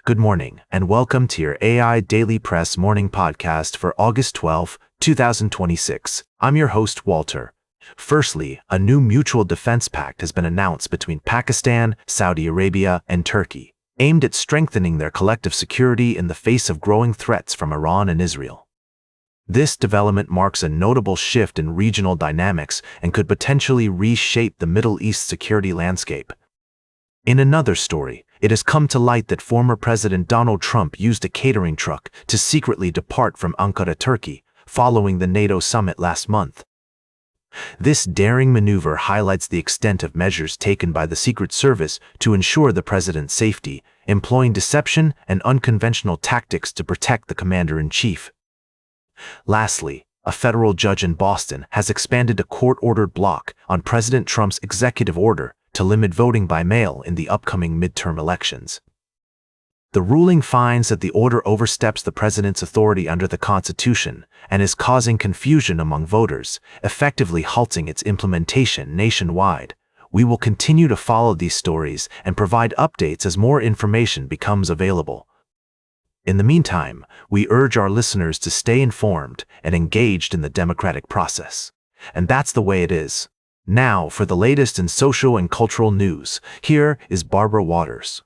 Good morning, and welcome to your AIDailyPress morning podcast for August 12, 2026. I'm your host, Walter. Firstly, a new mutual defense pact has been announced between Pakistan, Saudi Arabia, and Turkey, aimed at strengthening their collective security in the face of growing threats from Iran and Israel. This development marks a notable shift in regional dynamics and could potentially reshape the Middle East security landscape. In another story, it has come to light that former President Donald Trump used a catering truck to secretly depart from Ankara, Turkey, following the NATO summit last month. This daring maneuver highlights the extent of measures taken by the Secret Service to ensure the president's safety, employing deception and unconventional tactics to protect the commander-in-chief. Lastly, a federal judge in Boston has expanded a court-ordered block on President Trump's executive order to limit voting by mail in the upcoming midterm elections. The ruling finds that the order oversteps the president's authority under the Constitution and is causing confusion among voters, effectively halting its implementation nationwide. We will continue to follow these stories and provide updates as more information becomes available. In the meantime, we urge our listeners to stay informed and engaged in the democratic process. And that's the way it is. Now, for the latest in social and cultural news, here is Barbara Waters.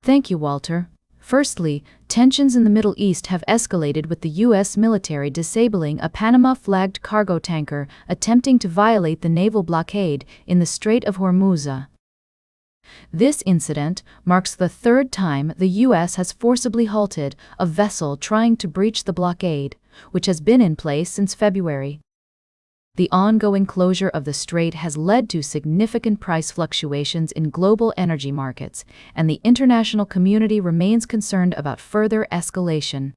Thank you, Walter. Firstly, tensions in the Middle East have escalated with the U.S. military disabling a Panama-flagged cargo tanker attempting to violate the naval blockade in the Strait of Hormuz. This incident marks the third time the U.S. has forcibly halted a vessel trying to breach the blockade, which has been in place since February. The ongoing closure of the strait has led to significant price fluctuations in global energy markets, and the international community remains concerned about further escalation.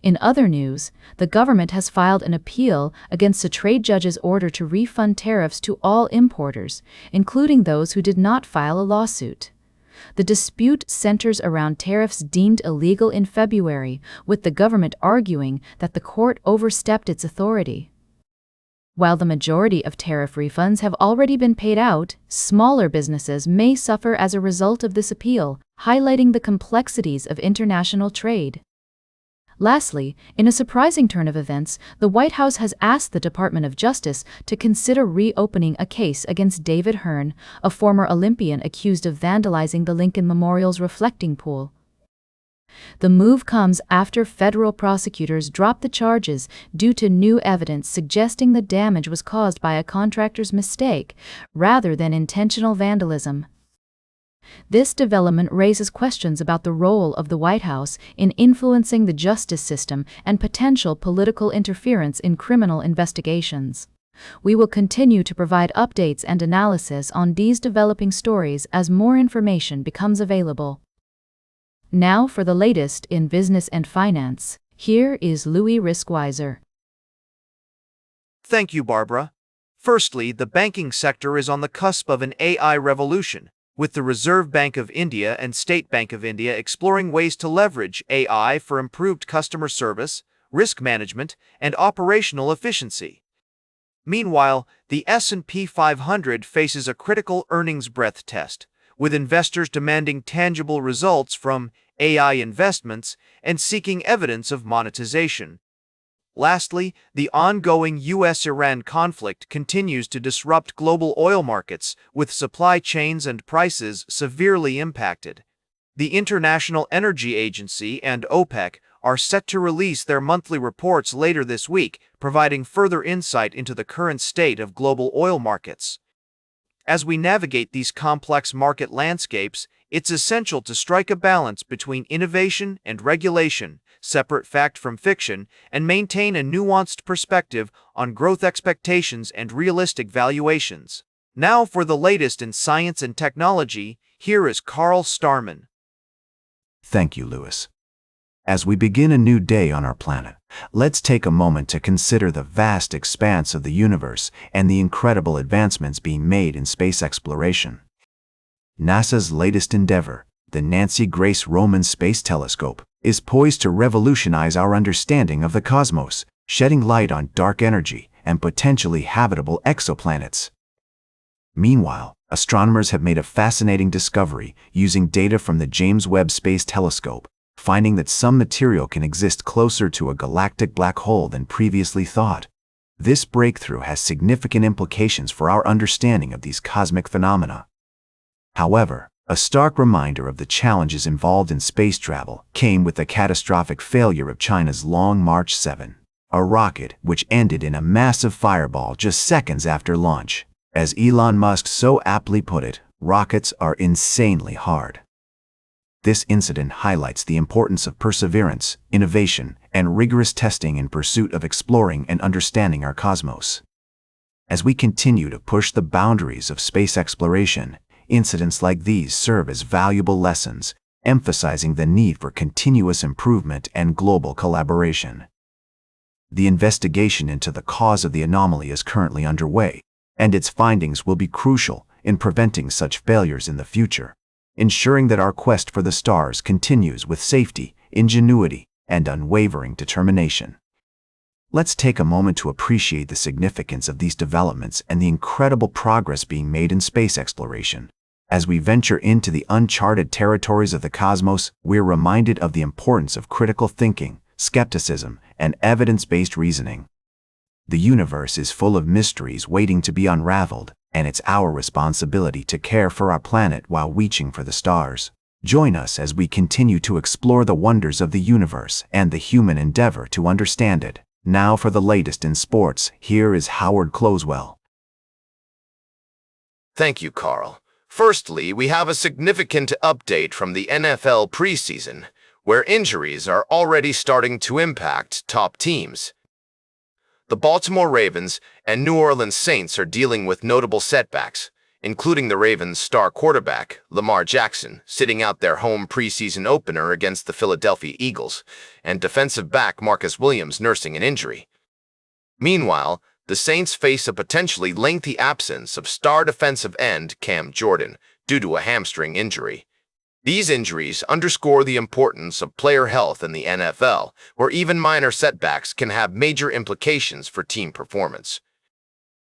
In other news, the government has filed an appeal against a trade judge's order to refund tariffs to all importers, including those who did not file a lawsuit. The dispute centers around tariffs deemed illegal in February, with the government arguing that the court overstepped its authority. While the majority of tariff refunds have already been paid out, smaller businesses may suffer as a result of this appeal, highlighting the complexities of international trade. Lastly, in a surprising turn of events, the White House has asked the Department of Justice to consider reopening a case against David Hearn, a former Olympian accused of vandalizing the Lincoln Memorial's reflecting pool. The move comes after federal prosecutors dropped the charges due to new evidence suggesting the damage was caused by a contractor's mistake rather than intentional vandalism. This development raises questions about the role of the White House in influencing the justice system and potential political interference in criminal investigations. We will continue to provide updates and analysis on these developing stories as more information becomes available. Now for the latest in business and finance, here is Louis Riskweiser. Thank you, Barbara. Firstly, the banking sector is on the cusp of an AI revolution, with the Reserve Bank of India and State Bank of India exploring ways to leverage AI for improved customer service, risk management, and operational efficiency. Meanwhile, the S&P 500 faces a critical earnings breath test, with investors demanding tangible results from AI investments and seeking evidence of monetization. Lastly, the ongoing U.S.-Iran conflict continues to disrupt global oil markets, with supply chains and prices severely impacted. The International Energy Agency and OPEC are set to release their monthly reports later this week, providing further insight into the current state of global oil markets. As we navigate these complex market landscapes, it's essential to strike a balance between innovation and regulation, separate fact from fiction, and maintain a nuanced perspective on growth expectations and realistic valuations. Now for the latest in science and technology, here is Carl Starman. Thank you, Louis. As we begin a new day on our planet, let's take a moment to consider the vast expanse of the universe and the incredible advancements being made in space exploration. NASA's latest endeavor, the Nancy Grace Roman Space Telescope, is poised to revolutionize our understanding of the cosmos, shedding light on dark energy and potentially habitable exoplanets. Meanwhile, Astronomers have made a fascinating discovery using data from the James Webb Space Telescope, finding that some material can exist closer to a galactic black hole than previously thought. This breakthrough has significant implications for our understanding of these cosmic phenomena. However, a stark reminder of the challenges involved in space travel came with the catastrophic failure of China's Long March 7, a rocket which ended in a massive fireball just seconds after launch. As Elon Musk so aptly put it, rockets are insanely hard. This incident highlights the importance of perseverance, innovation, and rigorous testing in pursuit of exploring and understanding our cosmos. As we continue to push the boundaries of space exploration, incidents like these serve as valuable lessons, emphasizing the need for continuous improvement and global collaboration. The investigation into the cause of the anomaly is currently underway, and its findings will be crucial in preventing such failures in the future, ensuring that our quest for the stars continues with safety, ingenuity, and unwavering determination. Let's take a moment to appreciate the significance of these developments and the incredible progress being made in space exploration. As we venture into the uncharted territories of the cosmos, we're reminded of the importance of critical thinking, skepticism, and evidence-based reasoning. The universe is full of mysteries waiting to be unraveled, and it's our responsibility to care for our planet while reaching for the stars. Join us as we continue to explore the wonders of the universe and the human endeavor to understand it. Now for the latest in sports, here is Howard Closewell. Thank you, Carl. Firstly, we have a significant update from the NFL preseason, where injuries are already starting to impact top teams. The Baltimore Ravens and New Orleans Saints are dealing with notable setbacks, including the Ravens' star quarterback, Lamar Jackson, sitting out their home preseason opener against the Philadelphia Eagles, and defensive back Marcus Williams nursing an injury. Meanwhile, the Saints face a potentially lengthy absence of star defensive end Cam Jordan due to a hamstring injury. These injuries underscore the importance of player health in the NFL, where even minor setbacks can have major implications for team performance.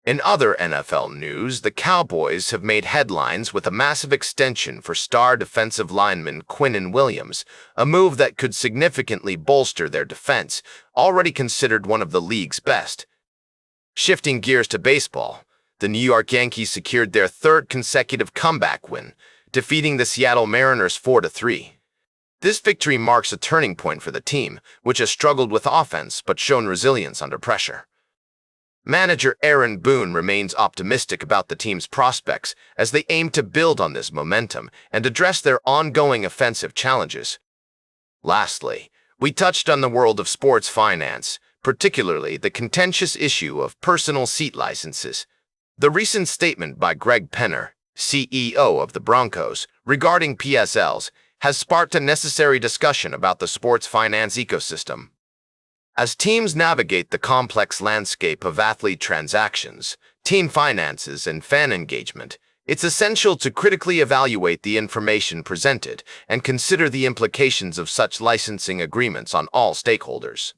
In other NFL news, the Cowboys have made headlines with a massive extension for star defensive lineman Quinnen Williams, a move that could significantly bolster their defense, already considered one of the league's best. Shifting gears to baseball, the New York Yankees secured their third consecutive comeback win, defeating the Seattle Mariners 4-3. This victory marks a turning point for the team, which has struggled with offense but shown resilience under pressure. Manager Aaron Boone remains optimistic about the team's prospects as they aim to build on this momentum and address their ongoing offensive challenges. Lastly, we touched on the world of sports finance, particularly the contentious issue of personal seat licenses. The recent statement by Greg Penner, CEO of the Broncos, regarding PSLs has sparked a necessary discussion about the sports finance ecosystem. As teams navigate the complex landscape of athlete transactions, team finances, and fan engagement, it's essential to critically evaluate the information presented and consider the implications of such licensing agreements on all stakeholders.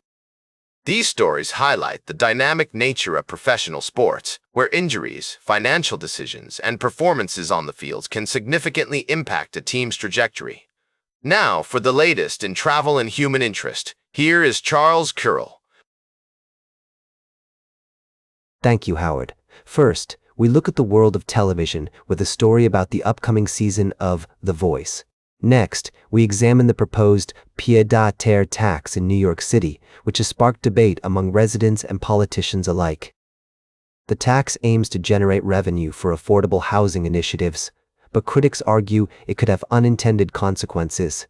These stories highlight the dynamic nature of professional sports, where injuries, financial decisions, and performances on the field can significantly impact a team's trajectory. Now, for the latest in travel and human interest, here is Charles Curl. Thank you, Howard. First, we look at the world of television with a story about the upcoming season of The Voice. Next, we examine the proposed pied-à-terre tax in New York City, which has sparked debate among residents and politicians alike. The tax aims to generate revenue for affordable housing initiatives, but critics argue it could have unintended consequences.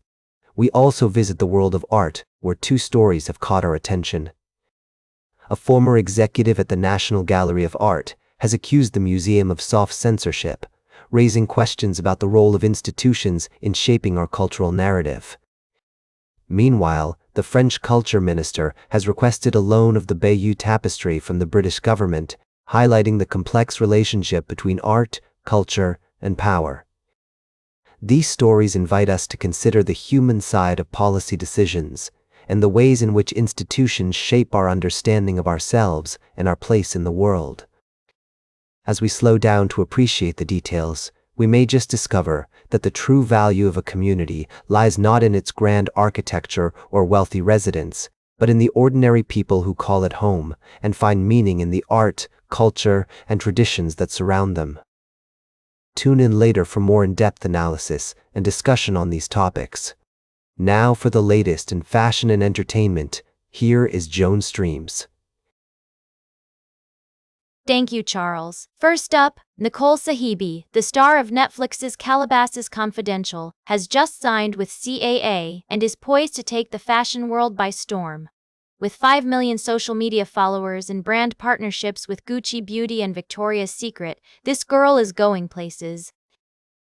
We also visit the world of art, where two stories have caught our attention. A former executive at the National Gallery of Art has accused the museum of soft censorship, raising questions about the role of institutions in shaping our cultural narrative. Meanwhile, the French culture minister has requested a loan of the Bayeux Tapestry from the British government, highlighting the complex relationship between art, culture, and power. These stories invite us to consider the human side of policy decisions and the ways in which institutions shape our understanding of ourselves and our place in the world. as we slow down to appreciate the details, we may just discover that the true value of a community lies not in its grand architecture or wealthy residents, but in the ordinary people who call it home and find meaning in the art, culture, and traditions that surround them. Tune in later for more in-depth analysis and discussion on these topics. Now for the latest in fashion and entertainment, here is Joan Streams. Thank you, Charles. First up, Nicole Sahibi, the star of Netflix's Calabasas Confidential, has just signed with CAA and is poised to take the fashion world by storm. With 5 million social media followers and brand partnerships with Gucci Beauty and Victoria's Secret, this girl is going places.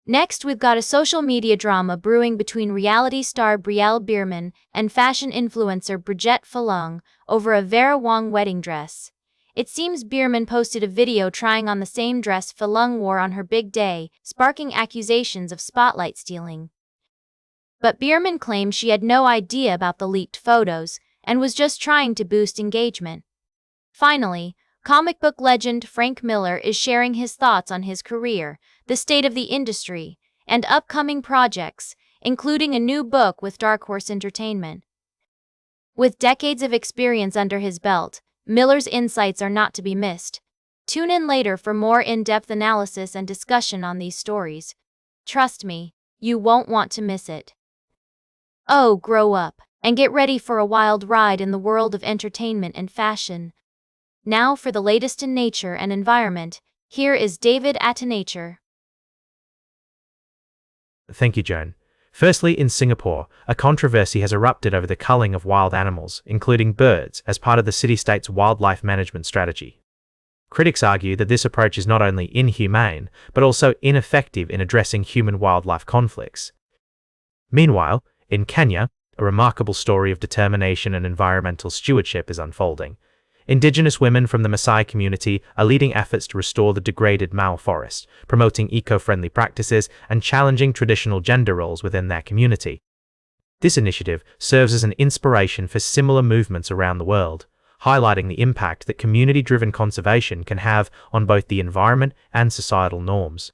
Next, we've got a social media drama brewing between reality star Brielle Biermann and fashion influencer Brigitte Falung over a Vera Wang wedding dress. It seems Biermann posted a video trying on the same dress Falung wore on her big day, sparking accusations of spotlight stealing. But Biermann claimed she had no idea about the leaked photos and was just trying to boost engagement. Finally, comic book legend Frank Miller is sharing his thoughts on his career, the state of the industry, and upcoming projects, including a new book with Dark Horse Entertainment. With decades of experience under his belt, Miller's insights are not to be missed. Tune in later for more in-depth analysis and discussion on these stories. Trust me, you won't want to miss it. Oh, grow up and get ready for a wild ride in the world of entertainment and fashion. Now for the latest in nature and environment, here is David at Nature. Thank you, Joan. Firstly, in Singapore, a controversy has erupted over the culling of wild animals, including birds, as part of the city-state's wildlife management strategy. Critics argue that this approach is not only inhumane, but also ineffective in addressing human-wildlife conflicts. Meanwhile, in Kenya, a remarkable story of determination and environmental stewardship is unfolding. Indigenous women from the Maasai community are leading efforts to restore the degraded Mau forest, promoting eco-friendly practices and challenging traditional gender roles within their community. This initiative serves as an inspiration for similar movements around the world, highlighting the impact that community-driven conservation can have on both the environment and societal norms.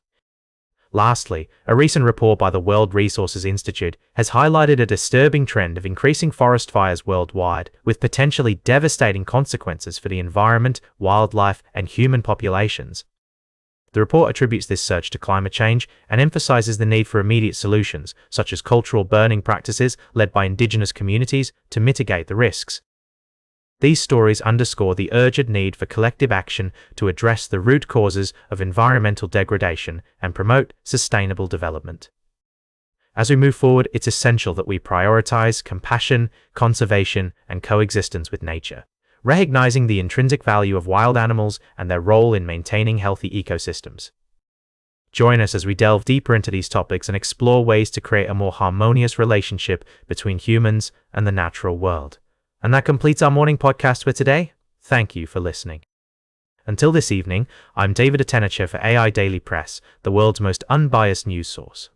Lastly, a recent report by the World Resources Institute has highlighted a disturbing trend of increasing forest fires worldwide, with potentially devastating consequences for the environment, wildlife, and human populations. The report attributes this surge to climate change and emphasizes the need for immediate solutions, such as cultural burning practices led by indigenous communities, to mitigate the risks. These stories underscore the urgent need for collective action to address the root causes of environmental degradation and promote sustainable development. As we move forward, it's essential that we prioritize compassion, conservation, and coexistence with nature, recognizing the intrinsic value of wild animals and their role in maintaining healthy ecosystems. Join us as we delve deeper into these topics and explore ways to create a more harmonious relationship between humans and the natural world. And that completes our morning podcast for today. Thank you for listening. Until this evening, I'm David Atenacher for AI Daily Press, the world's most unbiased news source.